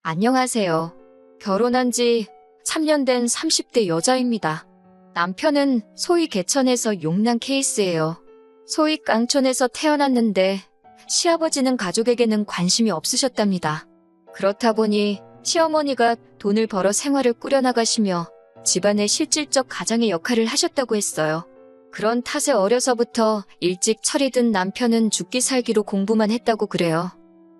안녕하세요. 결혼한 지 3년 된 30대 여자입니다. 남편은 소위 개천에서 용난 케이스예요. 소위 깡촌에서 태어났는데 시아버지는 가족에게는 관심이 없으셨답니다. 그렇다 보니 시어머니가 돈을 벌어 생활을 꾸려나가시며 집안의 실질적 가장의 역할을 하셨다고 했어요. 그런 탓에 어려서부터 일찍 철이 든 남편은 죽기 살기로 공부만 했다고 그래요.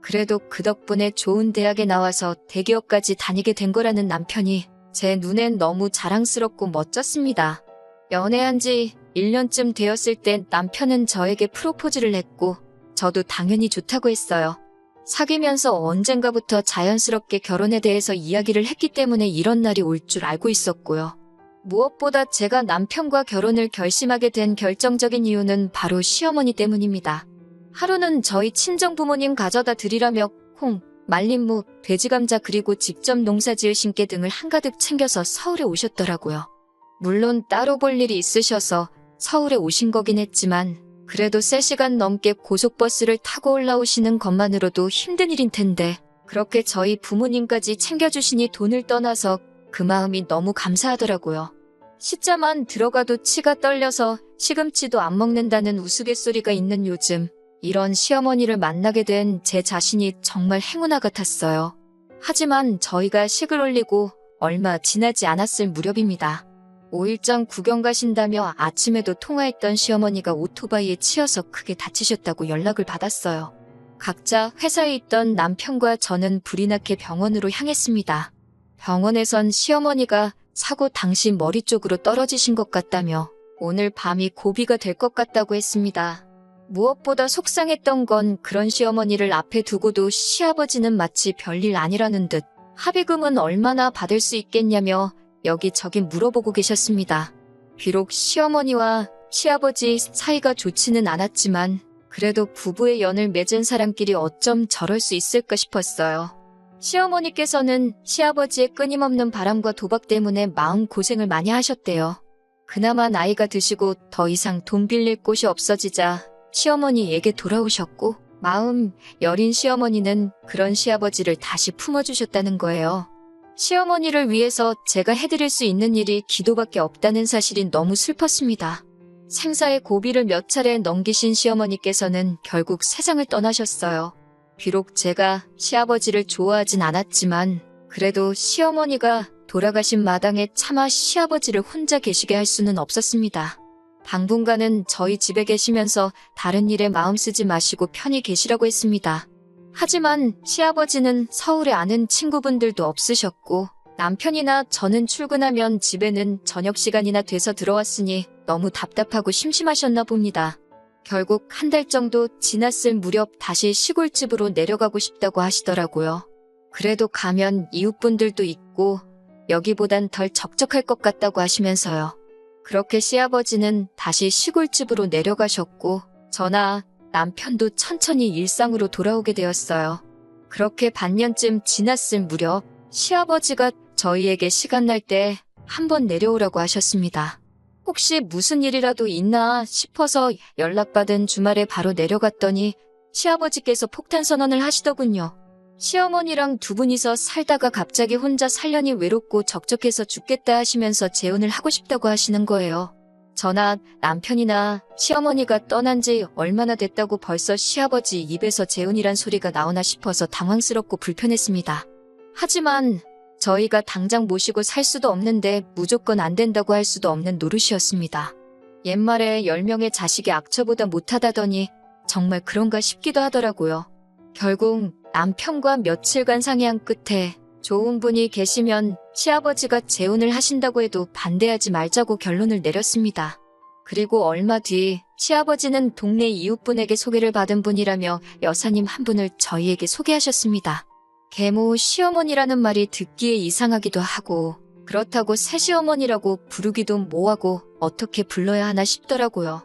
그래도 그 덕분에 좋은 대학에 나와서 대기업까지 다니게 된 거라는 남편이 제 눈엔 너무 자랑스럽고 멋졌습니다. 연애한 지 1년쯤 되었을 때 남편은 저에게 프로포즈를 했고 저도 당연히 좋다고 했어요. 사귀면서 언젠가부터 자연스럽게 결혼에 대해서 이야기를 했기 때문에 이런 날이 올 줄 알고 있었고요. 무엇보다 제가 남편과 결혼을 결심하게 된 결정적인 이유는 바로 시어머니 때문입니다. 하루는 저희 친정부모님 가져다 드리라며 콩, 말린 무, 돼지감자 그리고 직접 농사 지을 신께 등을 한가득 챙겨서 서울에 오셨더라고요. 물론 따로 볼 일이 있으셔서 서울에 오신 거긴 했지만 그래도 3시간 넘게 고속버스를 타고 올라오시는 것만으로도 힘든 일인 텐데 그렇게 저희 부모님까지 챙겨주시니 돈을 떠나서 그 마음이 너무 감사하더라고요. 시자만 들어가도 치가 떨려서 시금치도 안 먹는다는 우스갯소리가 있는 요즘 이런 시어머니를 만나게 된 제 자신이 정말 행운아 같았어요. 하지만 저희가 식을 올리고 얼마 지나지 않았을 무렵입니다. 5일장 구경 가신다며 아침에도 통화했던 시어머니가 오토바이에 치여서 크게 다치셨다고 연락을 받았어요. 각자 회사에 있던 남편과 저는 불이 나게 병원으로 향했습니다. 병원에선 시어머니가 사고 당시 머리 쪽으로 떨어지신 것 같다며 오늘 밤이 고비가 될 것 같다고 했습니다. 무엇보다 속상했던 건 그런 시어머니를 앞에 두고도 시아버지는 마치 별일 아니라는 듯 합의금은 얼마나 받을 수 있겠냐며 여기저기 물어보고 계셨습니다. 비록 시어머니와 시아버지 사이가 좋지는 않았지만 그래도 부부의 연을 맺은 사람끼리 어쩜 저럴 수 있을까 싶었어요. 시어머니께서는 시아버지의 끊임없는 바람과 도박 때문에 마음고생을 많이 하셨대요. 그나마 나이가 드시고 더 이상 돈 빌릴 곳이 없어지자 시어머니에게 돌아오셨고 마음 여린 시어머니는 그런 시아버지를 다시 품어주셨다는 거예요. 시어머니를 위해서 제가 해드릴 수 있는 일이 기도밖에 없다는 사실이 너무 슬펐습니다. 생사의 고비를 몇 차례 넘기신 시어머니께서는 결국 세상을 떠나셨어요. 비록 제가 시아버지를 좋아하진 않았지만 그래도 시어머니가 돌아가신 마당에 차마 시아버지를 혼자 계시게 할 수는 없었습니다. 당분간은 저희 집에 계시면서 다른 일에 마음 쓰지 마시고 편히 계시라고 했습니다. 하지만 시아버지는 서울에 아는 친구분들도 없으셨고 남편이나 저는 출근하면 집에는 저녁 시간이나 돼서 들어왔으니 너무 답답하고 심심하셨나 봅니다. 결국 한 달 정도 지났을 무렵 다시 시골집으로 내려가고 싶다고 하시더라고요. 그래도 가면 이웃분들도 있고 여기보단 덜 적적할 것 같다고 하시면서요. 그렇게 시아버지는 다시 시골집으로 내려가셨고 저나 남편도 천천히 일상으로 돌아오게 되었어요. 그렇게 반년쯤 지났을 무렵 시아버지가 저희에게 시간 날 때 한번 내려오라고 하셨습니다. 혹시 무슨 일이라도 있나 싶어서 연락받은 주말에 바로 내려갔더니 시아버지께서 폭탄 선언을 하시더군요. 시어머니랑 두 분이서 살다가 갑자기 혼자 살려니 외롭고 적적해서 죽겠다 하시면서 재혼을 하고 싶다고 하시는 거예요. 저나 남편이나 시어머니가 떠난 지 얼마나 됐다고 벌써 시아버지 입에서 재혼이란 소리가 나오나 싶어서 당황스럽고 불편했습니다. 하지만 저희가 당장 모시고 살 수도 없는데 무조건 안 된다고 할 수도 없는 노릇이었습니다. 옛말에 10명의 자식이 악처보다 못하다더니 정말 그런가 싶기도 하더라고요. 결국 남편과 며칠간 상의한 끝에 좋은 분이 계시면 시아버지가 재혼을 하신다고 해도 반대하지 말자고 결론을 내렸습니다. 그리고 얼마 뒤 시아버지는 동네 이웃분에게 소개를 받은 분이라며 여사님 한 분을 저희에게 소개하셨습니다. 계모 시어머니라는 말이 듣기에 이상하기도 하고 그렇다고 새시어머니라고 부르기도 뭐하고 어떻게 불러야 하나 싶더라고요.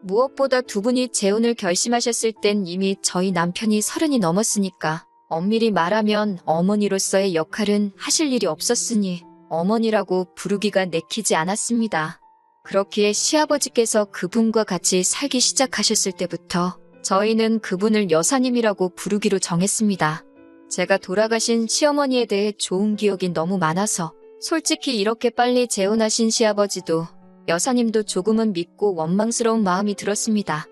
무엇보다 두 분이 재혼을 결심하셨을 땐 이미 저희 남편이 30이 넘었으니까 엄밀히 말하면 어머니로서의 역할은 하실 일이 없었으니 어머니라고 부르기가 내키지 않았습니다. 그렇기에 시아버지께서 그분과 같이 살기 시작하셨을 때부터 저희는 그분을 여사님이라고 부르기로 정했습니다. 제가 돌아가신 시어머니에 대해 좋은 기억이 너무 많아서 솔직히 이렇게 빨리 재혼하신 시아버지도 여사님도 조금은 믿고 원망스러운 마음이 들었습니다.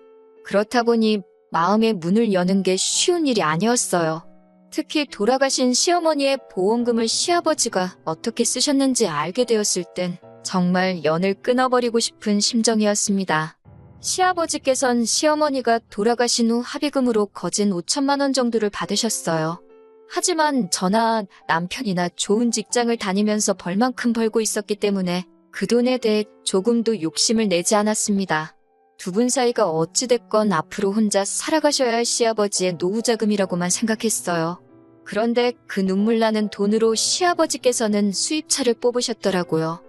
그렇다 보니 마음의 문을 여는 게 쉬운 일이 아니었어요. 특히 돌아가신 시어머니의 보험금을 시아버지가 어떻게 쓰셨는지 알게 되었을 땐 정말 연을 끊어버리고 싶은 심정이었습니다. 시아버지께선 시어머니가 돌아가신 후 합의금으로 거진 5천만 원 정도를 받으셨어요. 하지만 저나 남편이나 좋은 직장을 다니면서 벌만큼 벌고 있었기 때문에 그 돈에 대해 조금도 욕심을 내지 않았습니다. 두 분 사이가 어찌됐건 앞으로 혼자 살아가셔야 할 시아버지의 노후자금이라고만 생각했어요. 그런데 그 눈물 나는 돈으로 시아버지께서는 수입차를 뽑으셨더라고요.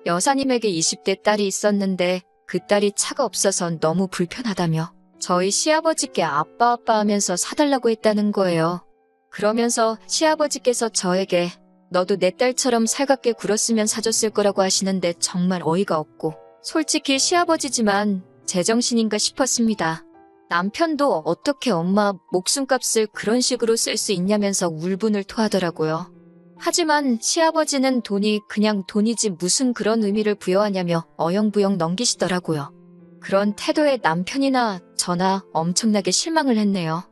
여사님에게 20대 딸이 있었는데 그 딸이 차가 없어서 너무 불편하다며 저희 시아버지께 아빠 하면서 사달라고 했다는 거예요. 그러면서 시아버지께서 저에게 너도 내 딸처럼 살갑게 굴었으면 사줬을 거라고 하시는데 정말 어이가 없고 솔직히 시아버지지만 제정신인가 싶었습니다. 남편도 어떻게 엄마 목숨값을 그런 식으로 쓸 수 있냐면서 울분을 토하더라고요. 하지만 시아버지는 돈이 그냥 돈이지 무슨 그런 의미를 부여하냐며 어영부영 넘기시더라고요. 그런 태도에 남편이나 저나 엄청나게 실망을 했네요.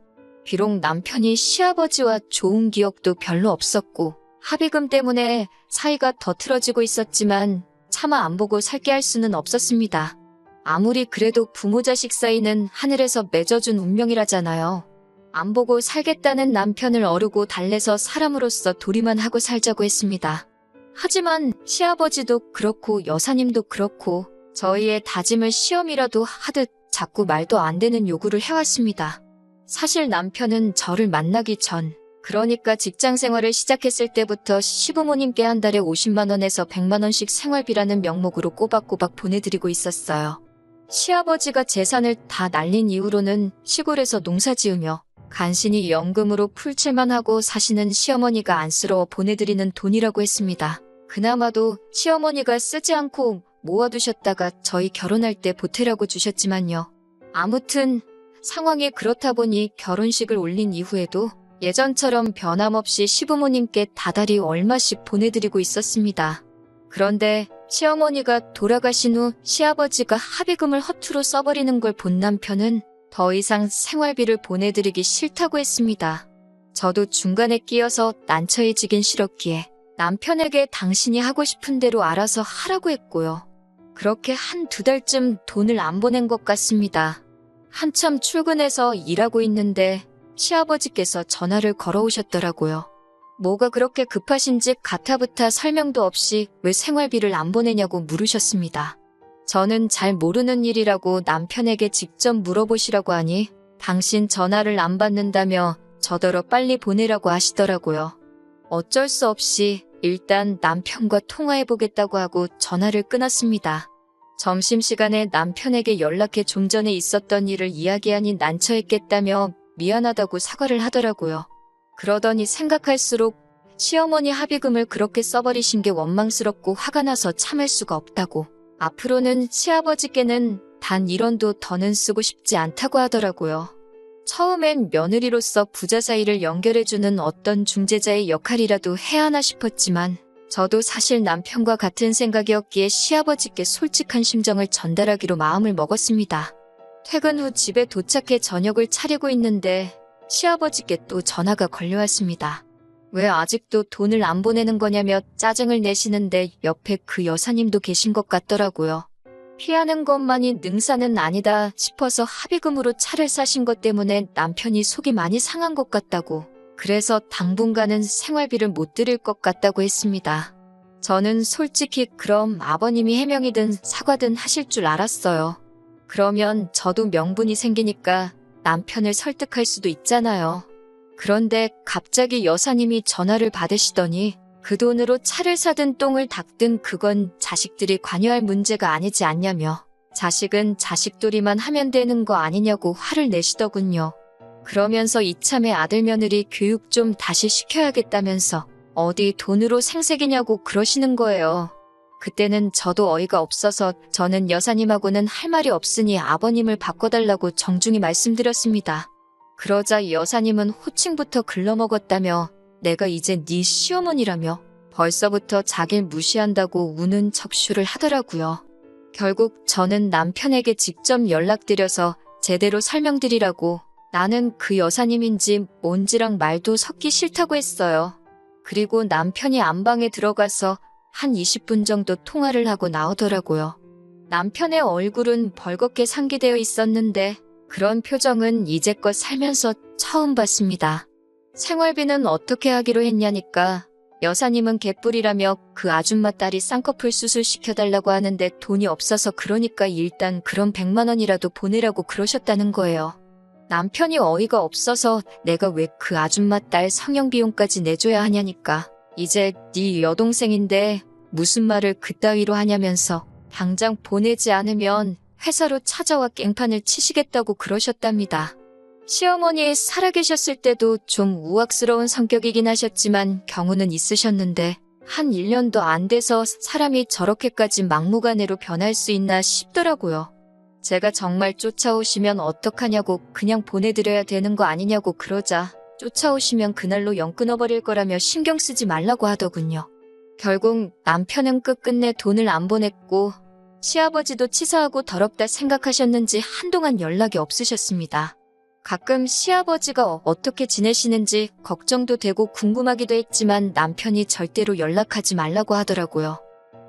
비록 남편이 시아버지와 좋은 기억도 별로 없었고 합의금 때문에 사이가 더 틀어지고 있었지만 차마 안 보고 살게 할 수는 없었습니다. 아무리 그래도 부모 자식 사이는 하늘에서 맺어준 운명이라잖아요. 안 보고 살겠다는 남편을 어르고 달래서 사람으로서 도리만 하고 살자고 했습니다. 하지만 시아버지도 그렇고 여사님도 그렇고 저희의 다짐을 시험이라도 하듯 자꾸 말도 안 되는 요구를 해왔습니다. 사실 남편은 저를 만나기 전, 그러니까 직장 생활을 시작했을 때부터 시부모님께 한 달에 50만 원에서 100만 원씩 생활비라는 명목으로 꼬박꼬박 보내드리고 있었어요. 시아버지가 재산을 다 날린 이후로는 시골에서 농사 지으며 간신히 연금으로 풀칠만 하고 사시는 시어머니가 안쓰러워 보내드리는 돈이라고 했습니다. 그나마도 시어머니가 쓰지 않고 모아두셨다가 저희 결혼할 때 보태라고 주셨지만요. 아무튼 상황이 그렇다 보니 결혼식을 올린 이후에도 예전처럼 변함없이 시부모님께 다달이 얼마씩 보내드리고 있었습니다. 그런데 시어머니가 돌아가신 후 시아버지가 합의금을 허투루 써버리는 걸 본 남편은 더 이상 생활비를 보내드리기 싫다고 했습니다. 저도 중간에 끼어서 난처해지긴 싫었기에 남편에게 당신이 하고 싶은 대로 알아서 하라고 했고요. 그렇게 한2 달쯤 돈을 안 보낸 것 같습니다. 한참 출근해서 일하고 있는데 시아버지께서 전화를 걸어오셨더라고요. 뭐가 그렇게 급하신지 가타부타 설명도 없이 왜 생활비를 안 보내냐고 물으셨습니다. 저는 잘 모르는 일이라고 남편에게 직접 물어보시라고 하니 당신 전화를 안 받는다며 저더러 빨리 보내라고 하시더라고요. 어쩔 수 없이 일단 남편과 통화해보겠다고 하고 전화를 끊었습니다. 점심시간에 남편에게 연락해 좀 전에 있었던 일을 이야기하니 난처했겠다며 미안하다고 사과를 하더라고요. 그러더니 생각할수록 시어머니 합의금을 그렇게 써버리신 게 원망스럽고 화가 나서 참을 수가 없다고 앞으로는 시아버지께는 단 1원도 더는 쓰고 싶지 않다고 하더라고요. 처음엔 며느리로서 부자 사이를 연결해주는 어떤 중재자의 역할이라도 해야 하나 싶었지만 저도 사실 남편과 같은 생각이었기에 시아버지께 솔직한 심정을 전달하기로 마음을 먹었습니다. 퇴근 후 집에 도착해 저녁을 차리고 있는데 시아버지께 또 전화가 걸려왔습니다. 왜 아직도 돈을 안 보내는 거냐며 짜증을 내시는데 옆에 그 여사님도 계신 것 같더라고요. 피하는 것만이 능사는 아니다 싶어서 합의금으로 차를 사신 것 때문에 남편이 속이 많이 상한 것 같다고, 그래서 당분간은 생활비를 못 드릴 것 같다고 했습니다. 저는 솔직히 그럼 아버님이 해명이든 사과든 하실 줄 알았어요. 그러면 저도 명분이 생기니까 남편을 설득할 수도 있잖아요. 그런데 갑자기 여사님이 전화를 받으시더니 그 돈으로 차를 사든 똥을 닦든 그건 자식들이 관여할 문제가 아니지 않냐며 자식은 자식돌이만 하면 되는 거 아니냐고 화를 내시더군요. 그러면서 이참에 아들 며느리 교육 좀 다시 시켜야겠다면서 어디 돈으로 생색이냐고 그러시는 거예요. 그때는 저도 어이가 없어서 저는 여사님하고는 할 말이 없으니 아버님을 바꿔달라고 정중히 말씀드렸습니다. 그러자 여사님은 호칭부터 글러먹었다며 내가 이제 네 시어머니라며 벌써부터 자길 무시한다고 우는 척슈를 하더라고요. 결국 저는 남편에게 직접 연락드려서 제대로 설명드리라고 나는 그 여사님인지 뭔지랑 말도 섞기 싫다고 했어요. 그리고 남편이 안방에 들어가서 한 20분 정도 통화를 하고 나오더라고요. 남편의 얼굴은 벌겋게 상기되어 있었는데 그런 표정은 이제껏 살면서 처음 봤습니다. 생활비는 어떻게 하기로 했냐니까 여사님은 개뿔이라며 그 아줌마 딸이 쌍꺼풀 수술 시켜달라고 하는데 돈이 없어서 그러니까 일단 그럼 100만 원이라도 보내라고 그러셨다는 거예요. 남편이 어이가 없어서 내가 왜 그 아줌마 딸 성형비용까지 내줘야 하냐니까 이제 네 여동생인데 무슨 말을 그따위로 하냐면서 당장 보내지 않으면 회사로 찾아와 깽판을 치시겠다고 그러셨답니다. 시어머니 살아계셨을 때도 좀 우악스러운 성격이긴 하셨지만 경우는 있으셨는데 한 1년도 안 돼서 사람이 저렇게까지 막무가내로 변할 수 있나 싶더라고요. 제가 정말 쫓아오시면 어떡하냐고 그냥 보내드려야 되는 거 아니냐고 그러자 쫓아오시면 그날로 영 끊어버릴 거라며 신경 쓰지 말라고 하더군요. 결국 남편은 끝끝내 돈을 안 보냈고 시아버지도 치사하고 더럽다 생각하셨는지 한동안 연락이 없으셨습니다. 가끔 시아버지가 어떻게 지내시는지 걱정도 되고 궁금하기도 했지만 남편이 절대로 연락하지 말라고 하더라고요.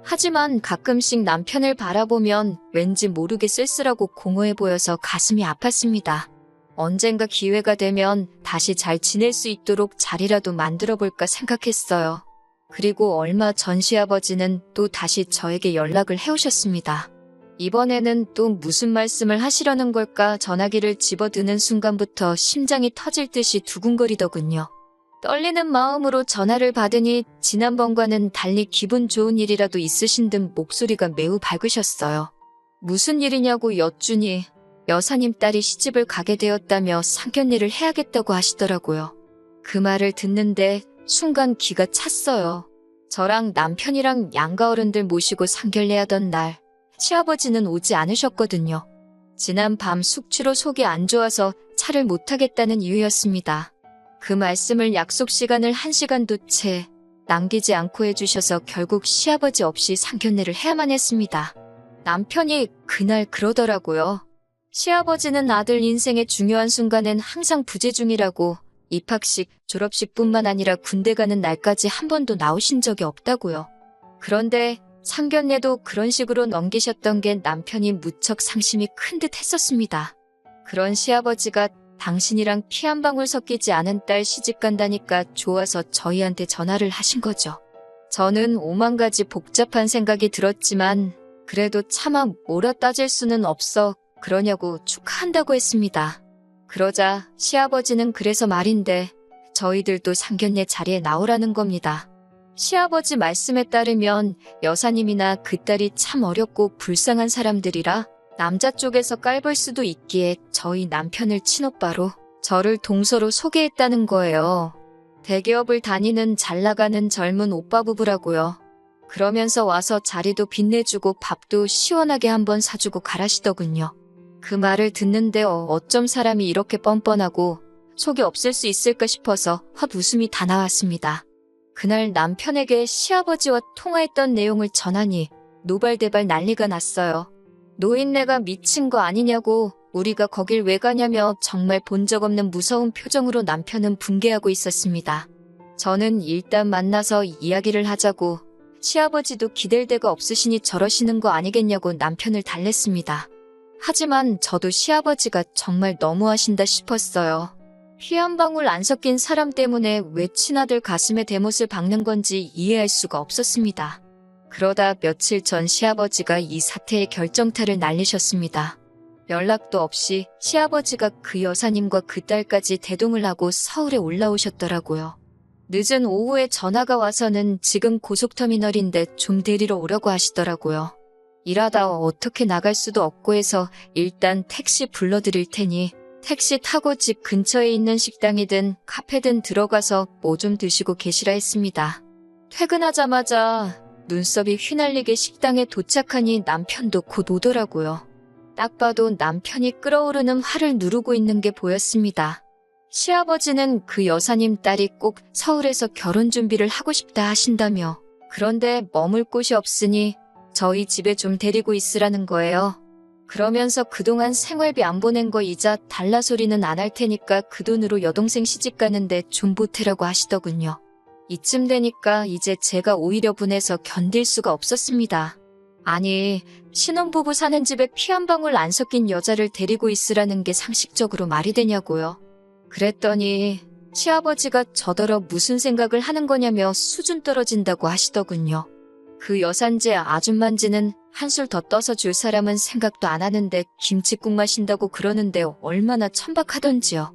하지만 가끔씩 남편을 바라보면 왠지 모르게 쓸쓸하고 공허해 보여서 가슴이 아팠습니다. 언젠가 기회가 되면 다시 잘 지낼 수 있도록 자리라도 만들어 볼까 생각했어요. 그리고 얼마 전 시아버지는 또 다시 저에게 연락을 해오셨습니다. 이번에는 또 무슨 말씀을 하시려는 걸까 전화기를 집어드는 순간부터 심장이 터질 듯이 두근거리더군요. 떨리는 마음으로 전화를 받으니 지난번과는 달리 기분 좋은 일이라도 있으신 듯 목소리가 매우 밝으셨어요. 무슨 일이냐고 여쭈니 여사님 딸이 시집을 가게 되었다며 상견례를 해야겠다고 하시더라고요. 그 말을 듣는데 순간 기가 찼어요. 저랑 남편이랑 양가 어른들 모시고 상견례하던 날 시아버지는 오지 않으셨거든요. 지난 밤 숙취로 속이 안 좋아서 차를 못 타겠다는 이유였습니다. 그 말씀을 약속 시간을 1시간도 채 남기지 않고 해주셔서 결국 시아버지 없이 상견례를 해야만 했습니다. 남편이 그날 그러더라고요. 시아버지는 아들 인생의 중요한 순간엔 항상 부재 중이라고 입학식, 졸업식뿐만 아니라 군대 가는 날까지 한 번도 나오신 적이 없다고요. 그런데 상견례도 그런 식으로 넘기셨던 게 남편이 무척 상심이 큰 듯 했었습니다. 그런 시아버지가 당신이랑 피 한 방울 섞이지 않은 딸 시집 간다니까 좋아서 저희한테 전화를 하신 거죠. 저는 오만 가지 복잡한 생각이 들었지만 그래도 차마 뭐라 따질 수는 없어 그러냐고 축하한다고 했습니다. 그러자 시아버지는 그래서 말인데 저희들도 상견례 자리에 나오라는 겁니다. 시아버지 말씀에 따르면 여사님이나 그 딸이 참 어렵고 불쌍한 사람들이라 남자 쪽에서 깔볼 수도 있기에 저희 남편을 친오빠로 저를 동서로 소개했다는 거예요. 대기업을 다니는 잘나가는 젊은 오빠 부부라고요. 그러면서 와서 자리도 빛내주고 밥도 시원하게 한번 사주고 가라시더군요. 그 말을 듣는데 어쩜 사람이 이렇게 뻔뻔하고 속이 없을 수 있을까 싶어서 헛웃음이 다 나왔습니다. 그날 남편에게 시아버지와 통화했던 내용을 전하니 노발대발 난리가 났어요. 노인네가 미친 거 아니냐고 우리가 거길 왜 가냐며 정말 본 적 없는 무서운 표정으로 남편은 붕괴하고 있었습니다. 저는 일단 만나서 이야기를 하자고 시아버지도 기댈 데가 없으시니 저러시는 거 아니겠냐고 남편을 달랬습니다. 하지만 저도 시아버지가 정말 너무하신다 싶었어요. 피 한 방울 안 섞인 사람 때문에 왜 친아들 가슴에 대못을 박는 건지 이해할 수가 없었습니다. 그러다 며칠 전 시아버지가 이 사태의 결정타를 날리셨습니다. 연락도 없이 시아버지가 그 여사님과 그 딸까지 대동을 하고 서울에 올라오셨더라고요. 늦은 오후에 전화가 와서는 지금 고속터미널인데 좀 데리러 오라고 하시더라고요. 일하다 어떻게 나갈 수도 없고 해서 일단 택시 불러드릴 테니 택시 타고 집 근처에 있는 식당이든 카페든 들어가서 뭐 좀 드시고 계시라 했습니다. 퇴근하자마자 눈썹이 휘날리게 식당에 도착하니 남편도 곧 오더라고요. 딱 봐도 남편이 끓어오르는 화를 누르고 있는 게 보였습니다. 시아버지는 그 여사님 딸이 꼭 서울에서 결혼 준비를 하고 싶다 하신다며 그런데 머물 곳이 없으니 저희 집에 좀 데리고 있으라는 거예요. 그러면서 그동안 생활비 안 보낸 거 이자 달라 소리는 안 할 테니까 그 돈으로 여동생 시집 가는데 좀 보태라고 하시더군요. 이쯤 되니까 이제 제가 오히려 분해서 견딜 수가 없었습니다. 아니, 신혼부부 사는 집에 피 한 방울 안 섞인 여자를 데리고 있으라는 게 상식적으로 말이 되냐고요. 그랬더니 시아버지가 저더러 무슨 생각을 하는 거냐며 수준 떨어진다고 하시더군요. 그 여산제 아줌만지는 한술 더 떠서 줄 사람은 생각도 안 하는데 김칫국 마신다고 그러는데 얼마나 천박하던지요.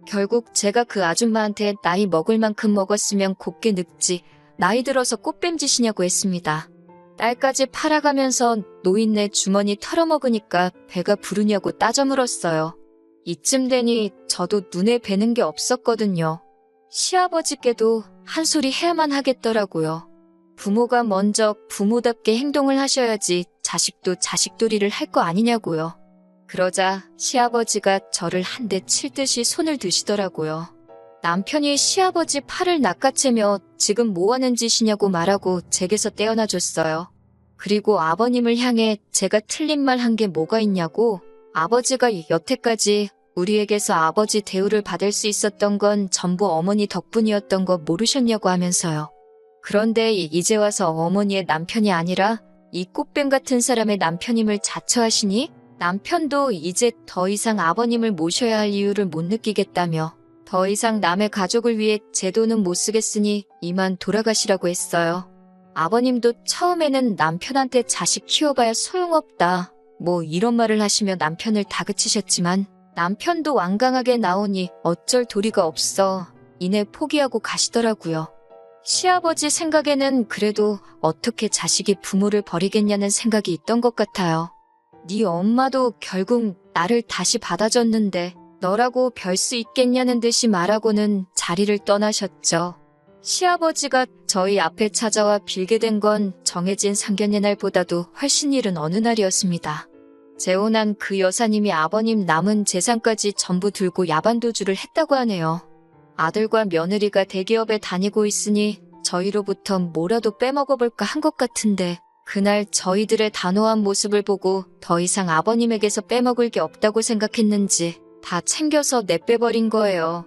결국 제가 그 아줌마한테 나이 먹을 만큼 먹었으면 곱게 늙지 나이 들어서 꽃뱀짓이냐고 했습니다. 딸까지 팔아가면서 노인네 주머니 털어먹으니까 배가 부르냐고 따져 물었어요. 이쯤 되니 저도 눈에 뵈는 게 없었거든요. 시아버지께도 한 소리 해야만 하겠더라고요. 부모가 먼저 부모답게 행동을 하셔야지 자식도 자식도리를 할 거 아니냐고요. 그러자 시아버지가 저를 한 대 칠 듯이 손을 드시더라고요. 남편이 시아버지 팔을 낚아채며 지금 뭐하는 짓이냐고 말하고 제게서 떼어놔줬어요. 그리고 아버님을 향해 제가 틀린 말 한 게 뭐가 있냐고 아버지가 여태까지 우리에게서 아버지 대우를 받을 수 있었던 건 전부 어머니 덕분이었던 거 모르셨냐고 하면서요. 그런데 이제 와서 어머니의 남편이 아니라 이 꽃뱀 같은 사람의 남편임을 자처하시니 남편도 이제 더 이상 아버님을 모셔야 할 이유를 못 느끼겠다며 더 이상 남의 가족을 위해 제 돈은 못 쓰겠으니 이만 돌아가시라고 했어요. 아버님도 처음에는 남편한테 자식 키워봐야 소용없다 뭐 이런 말을 하시며 남편을 다그치셨지만 남편도 완강하게 나오니 어쩔 도리가 없어 이내 포기하고 가시더라고요. 시아버지 생각에는 그래도 어떻게 자식이 부모를 버리겠냐는 생각이 있던 것 같아요. 네 엄마도 결국 나를 다시 받아줬는데 너라고 별 수 있겠냐는 듯이 말하고는 자리를 떠나셨죠. 시아버지가 저희 앞에 찾아와 빌게 된 건 정해진 상견례 날보다도 훨씬 이른 어느 날이었습니다. 재혼한 그 여사님이 아버님 남은 재산까지 전부 들고 야반도주를 했다고 하네요. 아들과 며느리가 대기업에 다니고 있으니 저희로부터 뭐라도 빼먹어볼까 한 것 같은데 그날 저희들의 단호한 모습을 보고 더 이상 아버님에게서 빼먹을 게 없다고 생각했는지 다 챙겨서 내빼버린 거예요.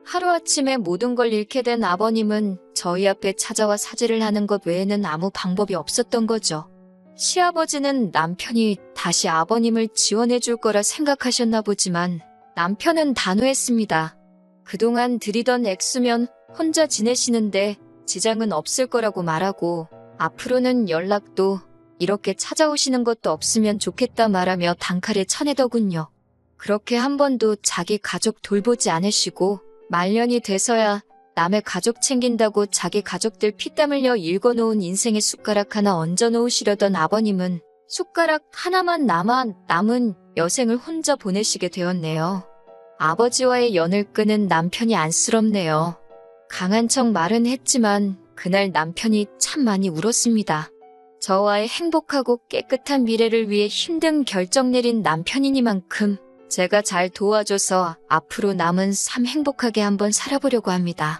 하루아침에 모든 걸 잃게 된 아버님은 저희 앞에 찾아와 사죄를 하는 것 외에는 아무 방법이 없었던 거죠. 시아버지는 남편이 다시 아버님을 지원해 줄 거라 생각하셨나 보지만 남편은 단호했습니다. 그동안 들이던 액수면 혼자 지내시는데 지장은 없을 거라고 말하고 앞으로는 연락도 이렇게 찾아오시는 것도 없으면 좋겠다 말하며 단칼에 쳐내더군요. 그렇게 한 번도 자기 가족 돌보지 않으시고 말년이 돼서야 남의 가족 챙긴다고 자기 가족들 피땀 흘려 일궈놓은 인생의 숟가락 하나 얹어놓으시려던 아버님은 숟가락 하나만 남은 여생을 혼자 보내시게 되었네요. 아버지와의 연을 끄는 남편이 안쓰럽네요. 강한 척 말은 했지만 그날 남편이 참 많이 울었습니다. 저와의 행복하고 깨끗한 미래를 위해 힘든 결정 내린 남편이니만큼 제가 잘 도와줘서 앞으로 남은 삶 행복하게 한번 살아보려고 합니다.